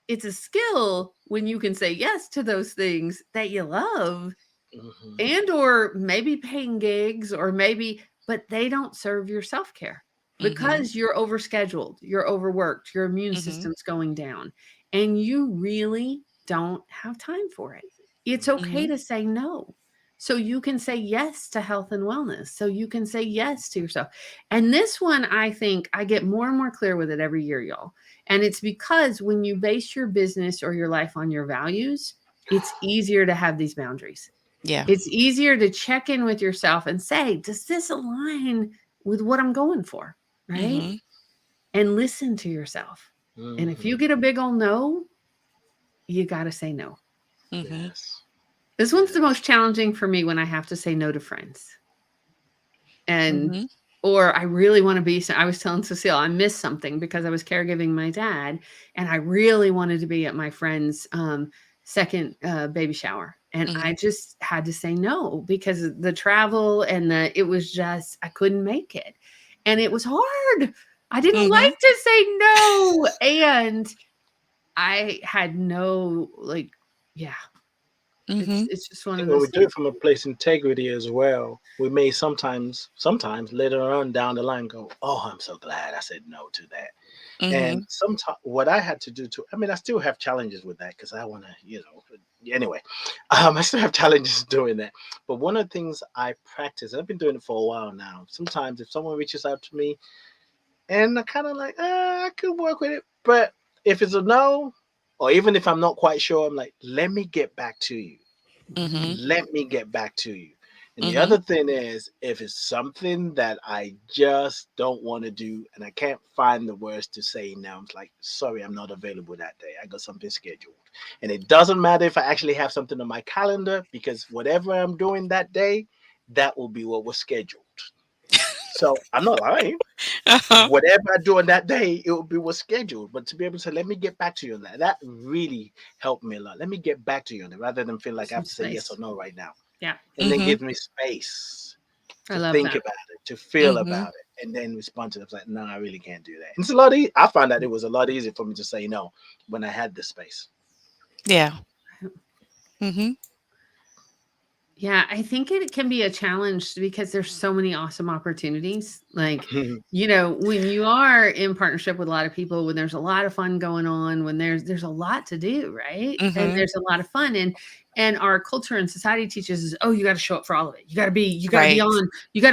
it's a skill when you can say yes to those things that you love Mhm. and or maybe paying gigs or maybe but they don't serve your self-care Mhm. because you're overscheduled, you're overworked, your immune Mhm. system's going down and you really don't have time for it. It's okay Mhm. to say no. So you can say yes to health and wellness. So you can say yes to yourself. And this one, I think I get more and more clear with it every year, y'all. And it's because when you base your business or your life on your values, it's easier to have these boundaries. Yeah. It's easier to check in with yourself and say, does this align with what I'm going for? Right. Mhm. And listen to yourself. And if you Mhm. get a big old no, you got to say no. Mhm. Yes. This one's the Yes. most challenging for me when I have to say no to friends. And Mhm. or I really want to be. I was telling Cecile, I missed something because I was caregiving my dad, and I really wanted to be at my friend's second baby shower, and I Mhm. just had to say no because of the travel and it was just I couldn't make it, and it was hard. I didn't Mhm. like to say no, and I had no like, yeah. Mhm. It's just one think of when we those do it things. from a place of integrity as well, we may sometimes later on down the line go, "Oh, I'm so glad I said no to that." And Mhm. sometimes what I had to do to, I mean, I still have challenges with that because I want to, anyway, I still have challenges doing that. But one of the things I practice, and I've been doing it for a while now. Sometimes if someone reaches out to me, and I kind of like, I could work with it, but if it's a no, or even if I'm not quite sure, I'm like, let me get back to you, Mhm. let me get back to you. And the Mhm. other thing is, if it's something that I just don't want to do and I can't find the words to say now, I'm like, sorry, I'm not available that day. I got something scheduled. And it doesn't matter if I actually have something on my calendar because whatever I'm doing that day, that will be what was scheduled. So I'm not lying. Uh-huh. Whatever I do on that day, it will be what's scheduled. But to be able to say, let me get back to you on that, that really helped me a lot. Let me get back to you on that rather than feel like I Some have to say yes or space. no right now. Yeah, And then Mhm. gives me space I to love think that. about it, to feel Mhm. about it, and then respond to it. It's like, no, I really can't do that. And it's a lot I found that it was a lot easier for me to say no when I had the space. Yeah. Mhm. Yeah, I think it can be a challenge because there's so many awesome opportunities. Like, when you are in partnership with a lot of people, when there's a lot of fun going on, when there's a lot to do, right? And Mhm. there's a lot of fun and our culture and society teaches us, oh, you got to show up for all of it. Right. You got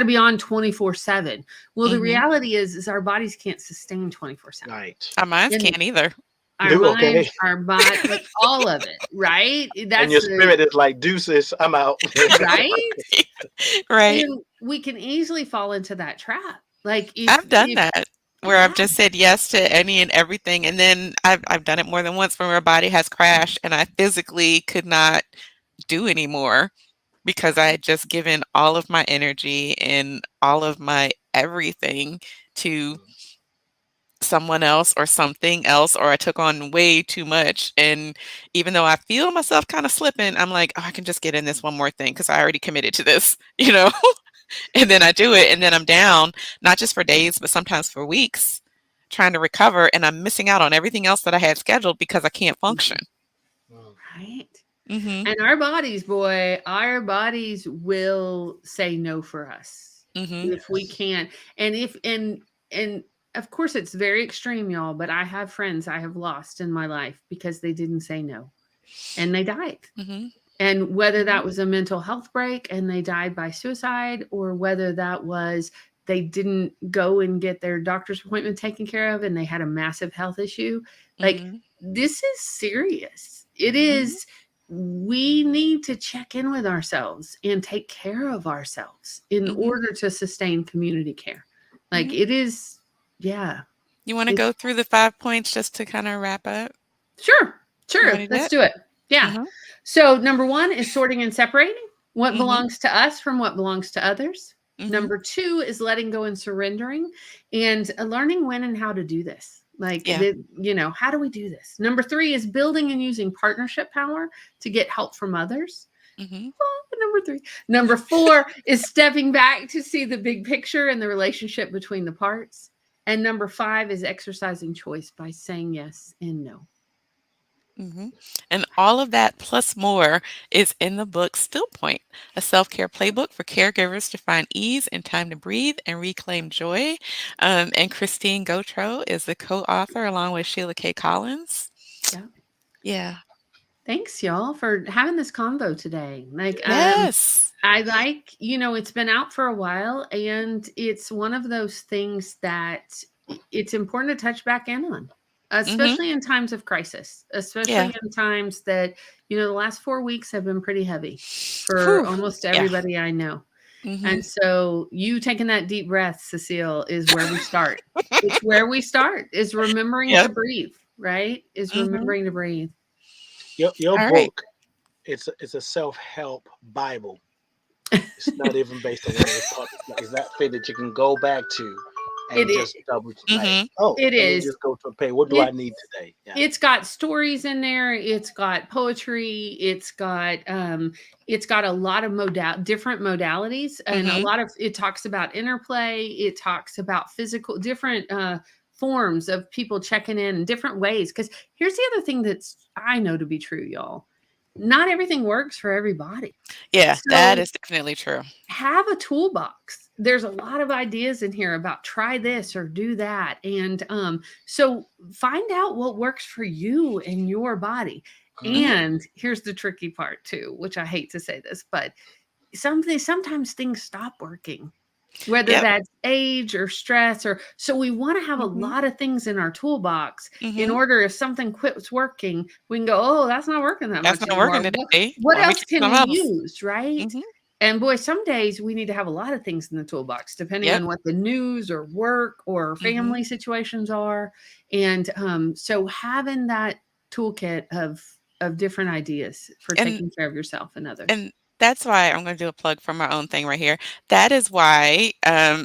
to be on 24/7. Well, the Mhm. reality is our bodies can't sustain 24/7. Right. Our minds And can't either. our Do okay. minds, our body, like all of it, right? And That's your the spirit is like, deuces, I'm out. right. Right. And we can easily fall into that trap. Like I've done if that where yeah, I've just said yes to any and everything, and then I've done it more than once where my body has crashed and I physically could not do anymore because I had just given all of my energy and all of my everything to someone else or something else, or I took on way too much. And even though I feel myself kind of slipping, I'm like, oh, I can just get in this one more thing because I already committed to this, you know? And then I do it, and then I'm down, not just for days, but sometimes for weeks trying to recover. And I'm missing out on everything else that I had scheduled because I can't function. right. Mm-hmm. And our bodies, boy, our bodies will say no for us Mm-hmm. if we Yes. can't. And if and of course, it's very extreme, y'all, but I have friends I have lost in my life because they didn't say no and they died. Mhm. And whether Mhm. that was a mental health break and they died by suicide, or whether that was they didn't go and get their doctor's appointment taken care of and they had a massive health issue, like Mhm. this is serious. It Mhm. is. We need to check in with ourselves and take care of ourselves in Mhm. order to sustain community care. Like Mhm. it is, yeah. You wanna It, go through the 5 points just to kinda wrap up? sure, You sure. wanna do Let's that? do it. Yeah. Mhm. So, number one is sorting and separating what Mhm. belongs to us from what belongs to others. Mhm. Number two is letting go and surrendering and learning when and how to do this. Like, Yeah. how do we do this? Number three is building and using partnership power to get help from others. Mhm. Number three. Number four is stepping back to see the big picture and the relationship between the parts. And number five is exercising choice by saying yes and no. Mhm. And all of that plus more is in the book Still Point, a self-care playbook for caregivers to find ease and time to breathe and reclaim joy. And Christine Gautreaux is the co-author along with Sheila K. Collins. Yeah. Yeah. Thanks, y'all, for having this convo today. Like, Yes. I like, it's been out for a while, and it's one of those things that it's important to touch back in on, Mhm. especially in times of crisis, Yeah. especially in times that, the last 4 weeks have been pretty heavy for Whew. almost Yeah. everybody I know. And Mhm. so you taking that deep breath, Cecile, is where we start. It's where we start, is remembering to Yep. breathe, right? Is Mhm. remembering to breathe. Your All right. book, it's a self help Bible. It's not even based on when it was published. Like, it's that thing that you can go back to It and is. just double like, Mhm. oh, It let me is. just go to a page. What do I It need today? Yeah. it's got stories in there, it's got poetry, it's got a lot of different modalities, and a Mhm. lot of it talks about interplay, it talks about physical different forms of people checking in different ways, cuz here's the other thing that's I know to be true, y'all. Not everything works for everybody. Yeah, that So is definitely true. have a toolbox. There's a lot of ideas in here about try this or do that. And so find out what works for you and your body. Mhm. Mhm. And here's the tricky part too, which I hate to say this, but sometimes things stop working, whether Yep. that's age or stress, or so we want to have a Mhm. lot of things in our toolbox in Mhm. order if something quits working, we can go, oh, that's not working that That's much not working anymore. What, today. what Let me else try can we something else. use, right? Mhm. And boy, some days we need to have a lot of things in the toolbox, depending Yep. on what the news or work or Mhm. family situations are. And so having that toolkit of different ideas for And taking care of yourself and others. And that's why I'm gonna do a plug for my own thing right here. That is why,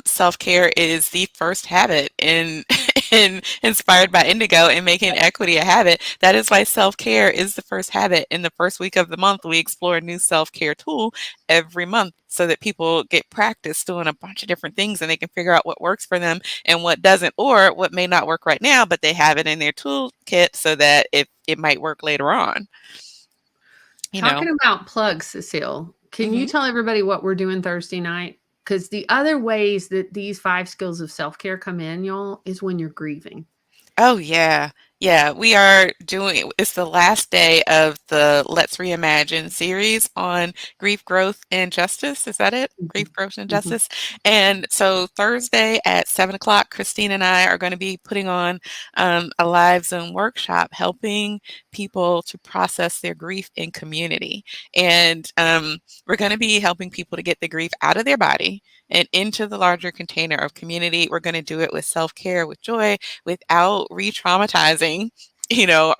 self-care is the first habit in in inspired by Indigo and making equity a habit. That is why self-care is the first habit. In the first week of the month, we explore a new self-care tool every month so that people get practice doing a bunch of different things and they can figure out what works for them and what doesn't, or what may not work right now, but they have it in their toolkit so that it might work later on, you know? Talking about plugs, Cecile, can you Mhm. tell everybody what we're doing Thursday night? Because the other ways that these 5 skills of self care come in, y'all, is when you're grieving. Oh, yeah. Yeah, we are doing it's the last day of the Let's Reimagine series on grief, growth, and justice. Is that it? Mhm, Grief, growth, and mhm. justice. And so Thursday at 7 o'clock, Christine and I are going to be putting on a live Zoom workshop helping people to process their grief in community. And we're going to be helping people to get the grief out of their body and into the larger container of community. We're going to do it with self-care, with joy, without re-traumatizing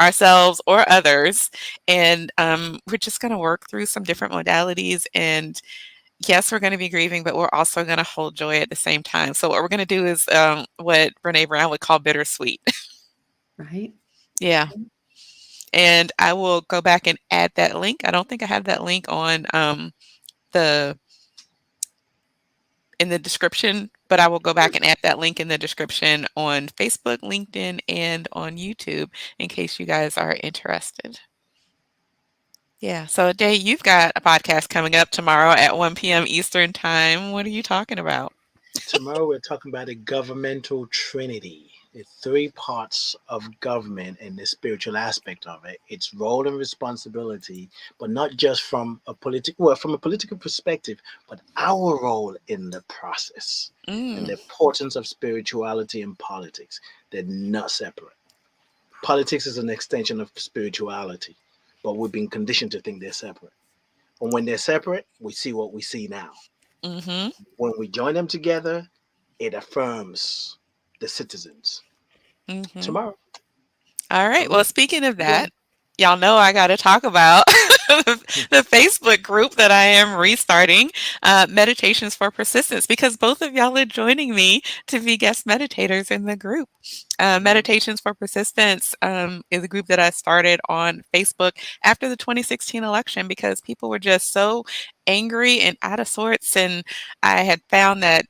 ourselves or others. And we're just going to work through some different modalities. And yes, we're going to be grieving, but we're also going to hold joy at the same time. So what we're going to do is what Brene Brown would call bittersweet. Right? Yeah. And I will go back and add that link. I don't think I have that link on the in the description, but I will go back and add that link in the description on Facebook, LinkedIn, and on YouTube in case you guys are interested. Yeah. So, Day, you've got a podcast coming up tomorrow at 1 p.m. Eastern Time. What are you talking about? Tomorrow we're talking about the governmental trinity, the three parts of government and the spiritual aspect of it, its role and responsibility, but not just from a political perspective, but our role in the process and Mm, the importance of spirituality and politics. They're not separate. Politics is an extension of spirituality, but we've been conditioned to think they're separate. And when they're separate, we see what we see now. mm-hmm, When we join them together, it affirms the citizens. mm-hmm. Tomorrow. All All right. Well, right. speaking of Join. that, y'all know I got to talk about the Facebook group that I am restarting, Meditations for Persistence, because both of y'all are joining me to be guest meditators in the group. Mhm. Meditations for Persistence is a group that I started on Facebook after the 2016 election because people were just so angry and out of sorts. And I had found that,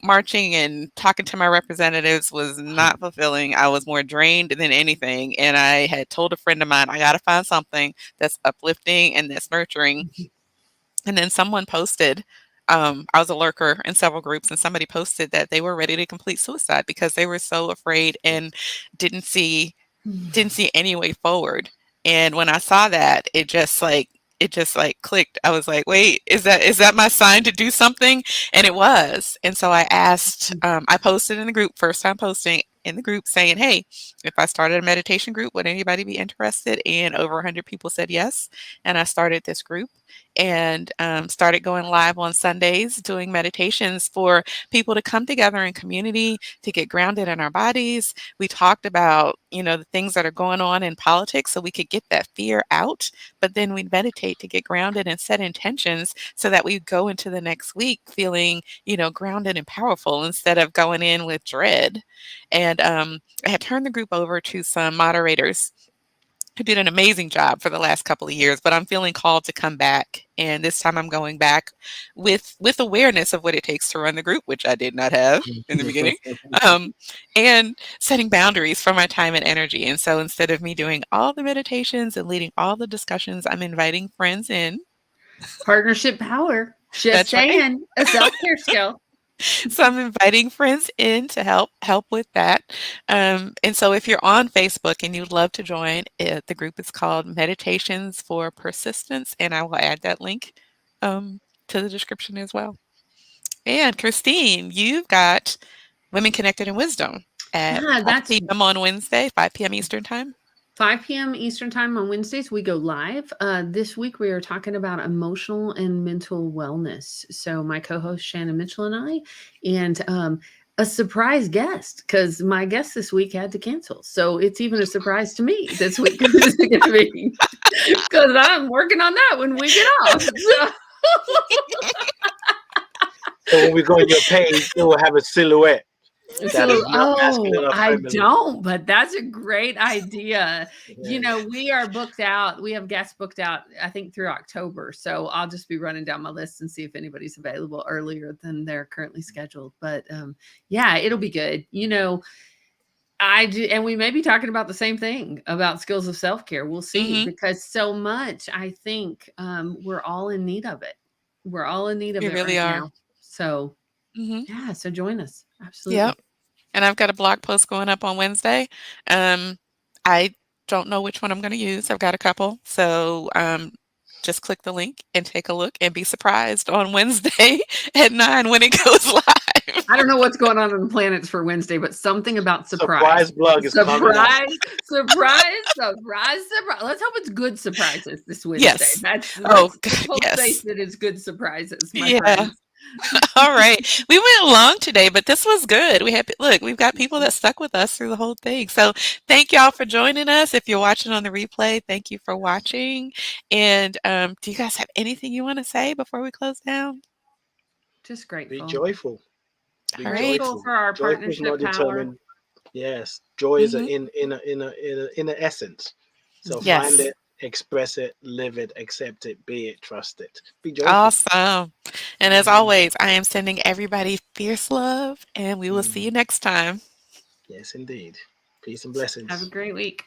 marching and talking to my representatives was not fulfilling. I was more drained than anything. And I had told a friend of mine, I got to find something that's uplifting and that's nurturing. And then someone posted, I was a lurker in several groups, and somebody posted that they were ready to complete suicide because they were so afraid and didn't see didn't see any way forward. And when I saw that, it just like clicked. I was like, "Wait, is that my sign to do something?" And it was. And so I posted in the group, first time posting in the group saying, "Hey, if I started a meditation group, would anybody be interested?" And over 100 people said yes. And I started this group and started going live on Sundays doing meditations for people to come together in community to get grounded in our bodies. We talked about, the things that are going on in politics so we could get that fear out, but then we meditate to get grounded and set intentions so that we go into the next week feeling, grounded and powerful instead of going in with dread. And I had turned the group over to some moderators who did an amazing job for the last couple of years, but I'm feeling called to come back. And this time I'm going back with awareness of what it takes to run the group, which I did not have in the beginning, um, and setting boundaries for my time and energy. And so instead of me doing all the meditations and leading all the discussions, I'm inviting friends in. Partnership power. Just That's right. saying, a self-care skill. So I'm inviting friends in to help with that. And so if you're on Facebook and you'd love to join, the group is called Meditations for Persistence, and I will add that link to the description as well. And Christine, you've got Women Connected in Wisdom at Yeah, 5 that's p.m. on Wednesday, 5 p.m. Eastern Time. 5 p.m. Eastern time on Wednesdays. We go live. This week we are talking about emotional and mental wellness. So my co-host Shannon Mitchell and I, and a surprise guest because my guest this week had to cancel. So it's even a surprise to me this week who's going to be because I'm working on that when we get off. So. So when we go on your page, it will have a silhouette that So, is not masculine or I feminine. don't, but that's a great idea. Yes. We are booked out. We have guests booked out, I think, through October. So I'll just be running down my list and see if anybody's available earlier than they're currently scheduled. But yeah, it'll be good. I do, and we may be talking about the same thing about skills of self care. We'll see Hmm. because so much, I think, we're all in need of it. We're all in need of We it really right are. now. So Hmm. yeah, so join us. Yep. Absolutely. And I've got a blog post going up on Wednesday. I don't know which one I'm going to use. I've got a couple. So just click the link and take a look and be surprised on Wednesday at 9 when it goes live. I don't know what's going on the planets for Wednesday, but something about surprise. Surprise blog is coming up. Surprise, surprise, surprise, surprise. Let's hope it's good surprises this Wednesday. Yes. Oh, Let's hope yes. that it is good surprises, my Yeah. friends. All right. We went long today, but this was good. We've got people that stuck with us through the whole thing. So thank y'all for joining us. If you're watching on the replay, thank you for watching. And do you guys have anything you want to say before we close down? Just Be grateful. joyful. Be All right. Grateful joyful. for our Joyful is partnership not power. determined. Yes, joy is an Hmm. inner essence. So find Yes. it, express it, live it, accept it, be it, trust it. Be joyful. Awesome. And as Mhm. always, I am sending everybody fierce love, and we will see you Mhm. next time. Yes, indeed. Peace and Have a blessings. great week.